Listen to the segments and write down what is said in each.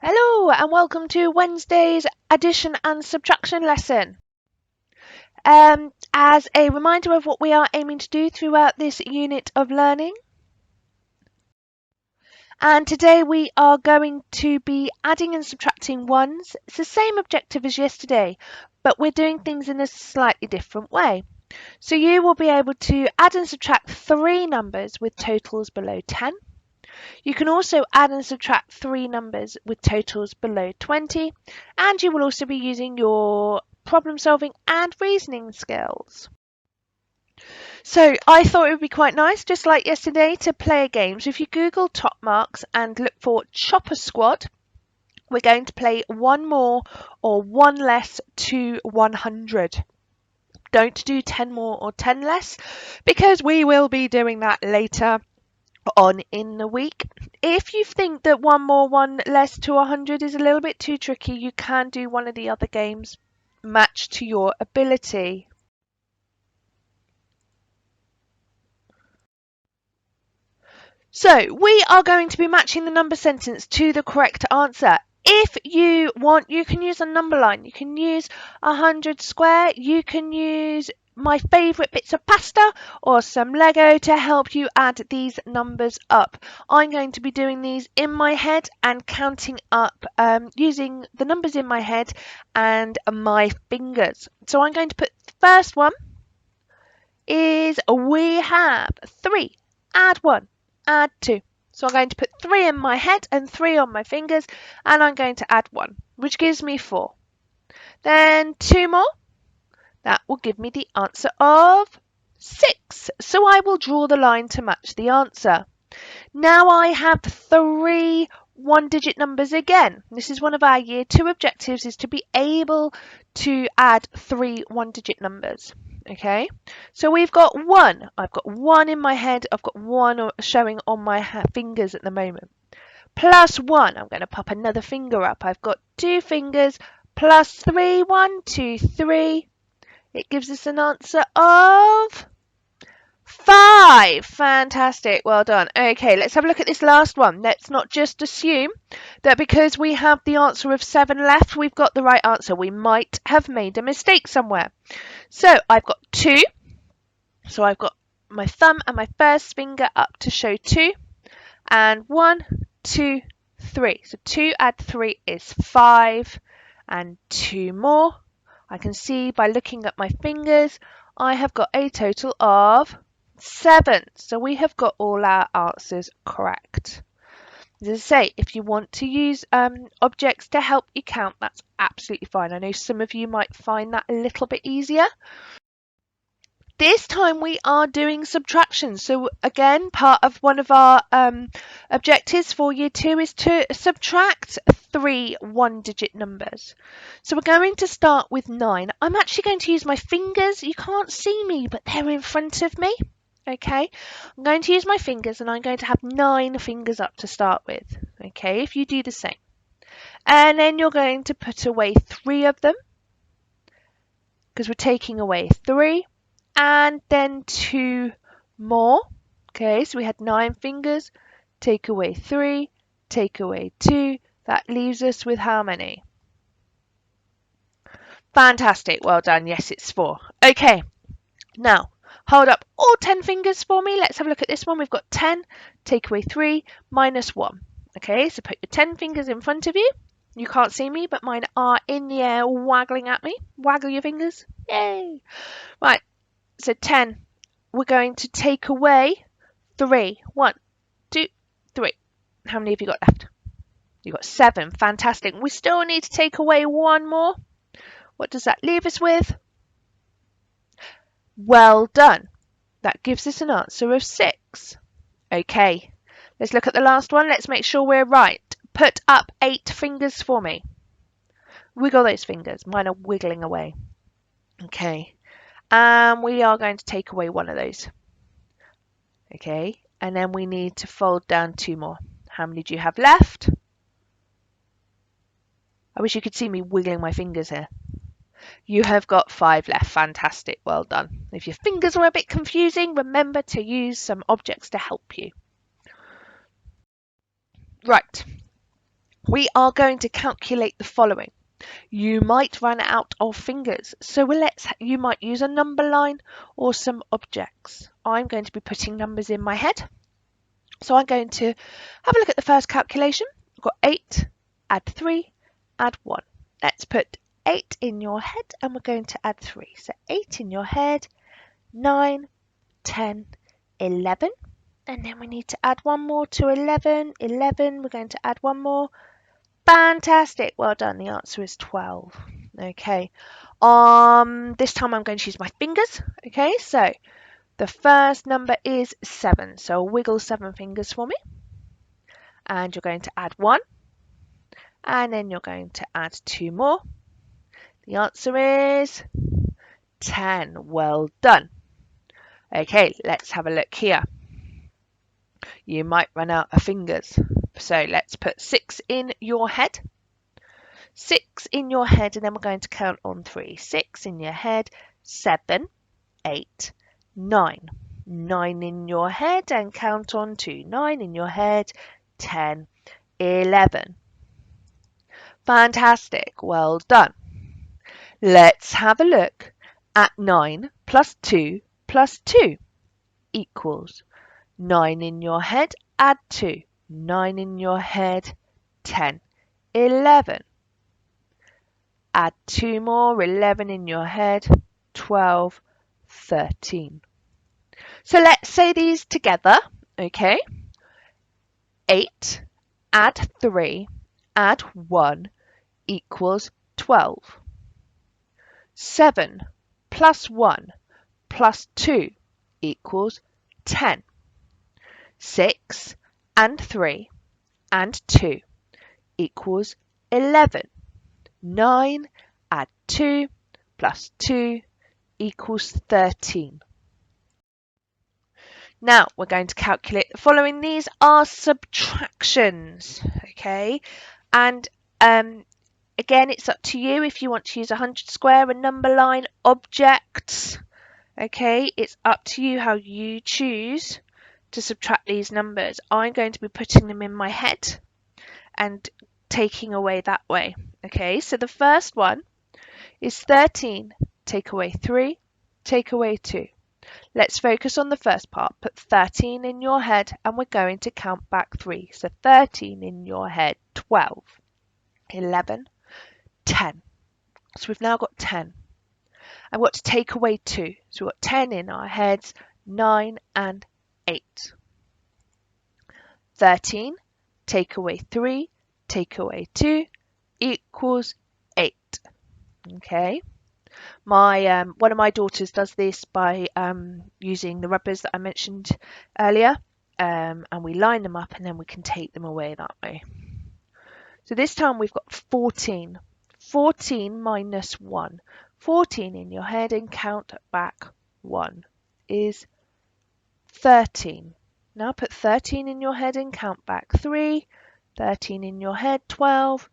Hello and welcome to Wednesday's addition and subtraction lesson. As a reminder of what we are aiming to do throughout this unit of learning. And today we are going to be adding and subtracting ones. It's the same objective as yesterday, but we're doing things in a slightly different way. So you will be able to add and subtract 3 numbers with totals below 10. You can also add and subtract 3 numbers with totals below 20, and you will also be using your problem solving and reasoning skills. So I thought it would be quite nice, just like yesterday, to play a game. So if you Google Top Marks and look for Chopper Squad, we're going to play one more or one less to 100. Don't do 10 more or 10 less, because we will be doing that later on in the week. If you think that one more, one less to 100 is a little bit too tricky, you can do one of the other games matched to your ability. So we are going to be matching the number sentence to the correct answer. If you want, you can use a number line. You can use 100 square. You can use my favourite bits of pasta or some Lego to help you add these numbers up. I'm going to be doing these in my head and counting up using the numbers in my head and my fingers. So I'm going to put the first one is we have 3, add 1. Add 2. So I'm going to put 3 in my head and 3 on my fingers, and I'm going to add 1, which gives me 4. Then 2 more. That will give me the answer of 6. So I will draw the line to match the answer. Now I have 3 one-digit numbers again. This is one of our year 2 objectives, is to be able to add 3 one-digit numbers. Okay, so we've got 1. I've got 1 in my head. I've got 1 showing on my fingers at the moment. Plus 1. I'm going to pop another finger up. I've got 2 fingers plus 3. 1, 2, 3. It gives us an answer of 5. Fantastic. Well done. Okay, let's have a look at this last one. Let's not just assume that because we have the answer of 7 left, we've got the right answer. We might have made a mistake somewhere. So I've got 2. So I've got my thumb and my first finger up to show 2. And 1, 2, 3. So 2 add 3 is 5. And 2 more. I can see by looking at my fingers, I have got a total of 7. So we have got all our answers correct. As I say, if you want to use objects to help you count, that's absolutely fine. I know some of you might find that a little bit easier. This time we are doing subtraction. So again, part of one of our objectives for year 2 is to subtract 3 one-digit numbers. So we're going to start with 9. I'm actually going to use my fingers. You can't see me, but they're in front of me. Okay, I'm going to use my fingers and I'm going to have 9 fingers up to start with. Okay, if you do the same. And then you're going to put away 3 of them because we're taking away 3. And then 2 more. Okay, so we had 9 fingers. Take away 3, take away 2. That leaves us with how many? Fantastic, well done. Yes, it's 4. Okay, now hold up all 10 fingers for me. Let's have a look at this one. We've got 10, take away 3, minus 1. Okay, so put your 10 fingers in front of you. You can't see me, but mine are in the air waggling at me. Waggle your fingers. Yay! Right. So 10, we're going to take away 3. 1, 2, 3. How many have you got left? You've got 7. Fantastic. We still need to take away 1 more. What does that leave us with? Well done. That gives us an answer of 6. Okay, let's look at the last one. Let's make sure we're right. Put up 8 fingers for me. Wiggle those fingers. Mine are wiggling away. Okay. And we are going to take away 1 of those. Okay, and then we need to fold down 2 more. How many do you have left? I wish you could see me wiggling my fingers here. You have got 5 left. Fantastic, well done. If your fingers are a bit confusing, remember to use some objects to help you. Right, we are going to calculate the following. You might run out of fingers, so you might use a number line or some objects. I'm going to be putting numbers in my head. So I'm going to have a look at the first calculation. We've got 8, add 3, add 1. Let's put 8 in your head and we're going to add 3. So 8 in your head, 9, 10, 11. And then we need to add one more to 11. 11, we're going to add one more. Fantastic. Well done. The answer is 12. Okay. This time I'm going to use my fingers. Okay, so the first number is 7. So wiggle 7 fingers for me. And you're going to add 1. And then you're going to add 2 more. The answer is 10. Well done. Okay, let's have a look here. You might run out of fingers. So let's put 6 in your head. 6 in your head, and then we're going to count on 3. 6 in your head, 7, 8, 9. 9 in your head and count on 2. 9 in your head, 10, 11. Fantastic. Well done. Let's have a look at 9 plus 2 plus 2 equals 9 in your head, add 2. 9 in your head, 10, 11. Add 2 more, 11 in your head, 12, 13. So let's say these together, okay? 8, add 3, add 1 equals 12. 7 plus 1 plus 2 equals 10. 6 and 3 and 2 equals 11. 9 add 2 plus 2 equals 13. Now we're going to calculate the following. These are subtractions, okay? And again, it's up to you if you want to use 100 square, a number line, objects, okay? It's up to you how you choose to subtract these numbers. I'm going to be putting them in my head and taking away that way. Okay, so the first one is 13, take away 3, take away 2. Let's focus on the first part. Put 13 in your head and we're going to count back 3. So 13 in your head, 12, 11, 10. So we've now got 10. I've got to take away 2. So we've got 10 in our heads, 9 and 8. 13, take away 3, take away 2 equals 8. Okay. One of my daughters does this by using the rubbers that I mentioned earlier, and we line them up and then we can take them away that way. So this time we've got 14. 14 minus 1. 14 in your head and count back 1 is 13. Now put 13 in your head and count back 3. 13 in your head, 12,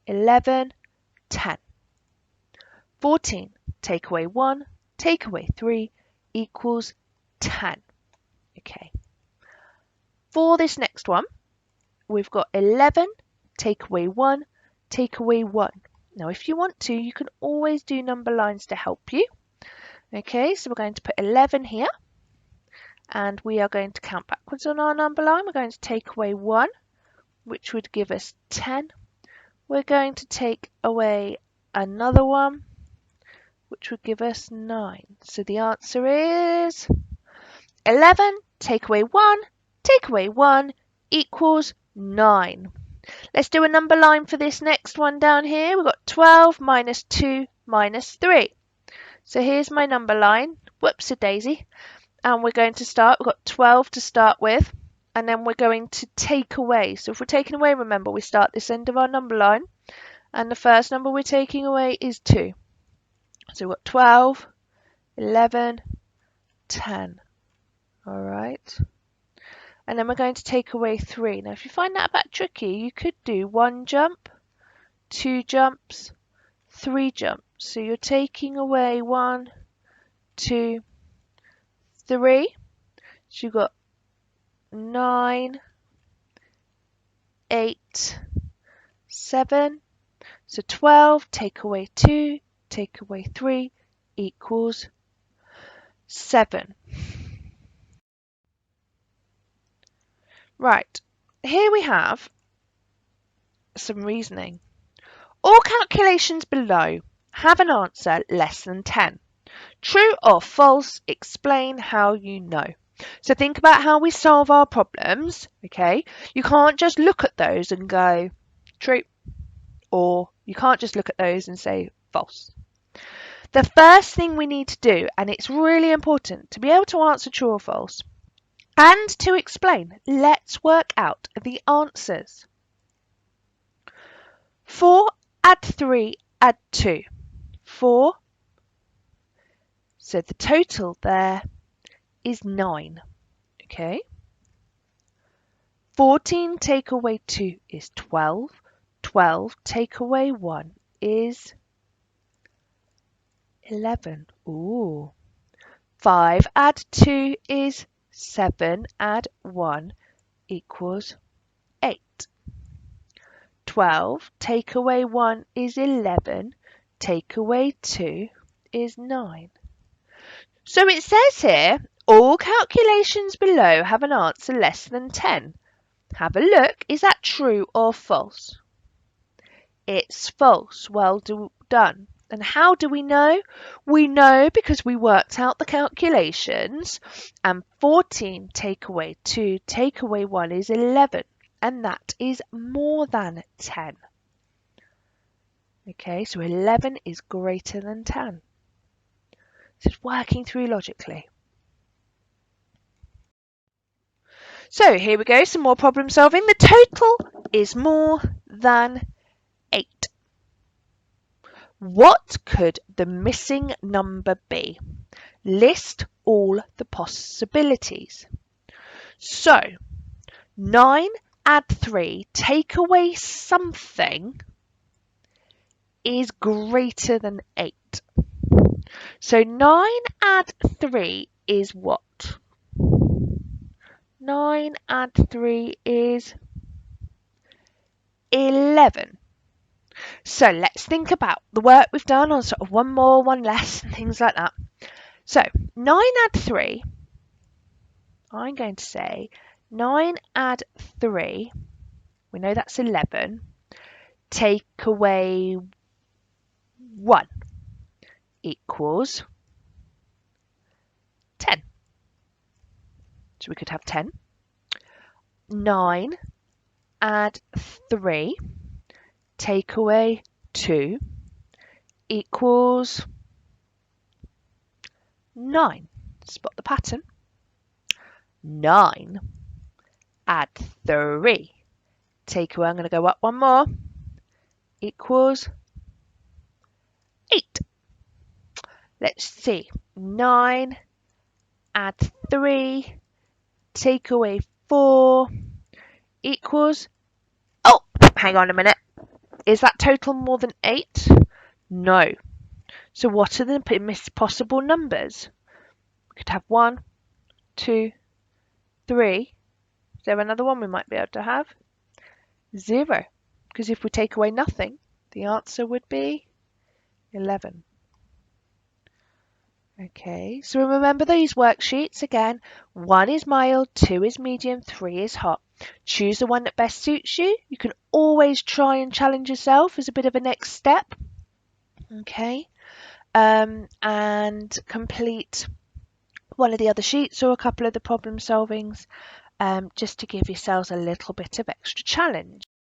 11, 10. 14, take away 1, take away 3 equals 10. Okay. For this next one, we've got 11, take away 1, take away 1. Now, if you want to, you can always do number lines to help you. Okay, so we're going to put 11 here. And we are going to count backwards on our number line. We're going to take away 1, which would give us 10. We're going to take away another one, which would give us 9. So the answer is 11, take away 1 equals 9. Let's do a number line for this next one down here. We've got 12 minus 2 minus 3. So here's my number line. Whoops-a-daisy. And we're going to start. We've got 12 to start with. And then we're going to take away. So if we're taking away, remember, we start this end of our number line. And the first number we're taking away is 2. So we've got 12, 11, 10. All right. And then we're going to take away 3. Now, if you find that a bit tricky, you could do 1 jump, 2 jumps, 3 jumps. So you're taking away 1, 2, 3. So you've got 9, 8, 7. So 12 take away 2, take away 3 equals 7. Right, here we have some reasoning. All calculations below have an answer less than 10. True or false, explain how you know. So think about how we solve our problems, okay? You can't just look at those and go true, or you can't just look at those and say false. The first thing we need to do, and it's really important to be able to answer true or false, and to explain, let's work out the answers. 4 add 3 add 2. 4. So the total there is 9. Okay. 14 take away 2 is 12. 12 take away 1 is 11. Ooh. 5 add 2 is 7. Add 1 equals 8. 12 take away 1 is 11. Take away 2 is 9. So it says here, all calculations below have an answer less than 10. Have a look, is that true or false? It's false. Well done. And how do we know? We know because we worked out the calculations, and 14 take away 2 take away 1 is 11, and that is more than 10. Okay, so 11 is greater than 10. So it's working through logically. So here we go, some more problem solving. The total is more than 8. What could the missing number be? List all the possibilities. So 9 add 3 take away something is greater than 8. So 9 add 3 is what? 9 add 3 is 11. So let's think about the work we've done on sort of one more, one less, and things like that. So 9 add 3, I'm going to say 9 add 3, we know that's 11, take away 1 equals 10. So we could have 10. 9 add 3, take away 2 equals 9. Spot the pattern. 9 add 3, take away, I'm going to go up one more, equals 8. Let's see. 9 add 3, take away 4 equals, oh, hang on a minute. Is that total more than 8? No. So what are the possible numbers? We could have 1, 2, 3. Is there another one we might be able to have? 0. Because if we take away nothing, the answer would be 11. Okay, so remember these worksheets again. 1 is mild, 2 is medium, 3 is hot. Choose the one that best suits you. You can always try and challenge yourself as a bit of a next step. Okay, and complete one of the other sheets or a couple of the problem solvings just to give yourselves a little bit of extra challenge.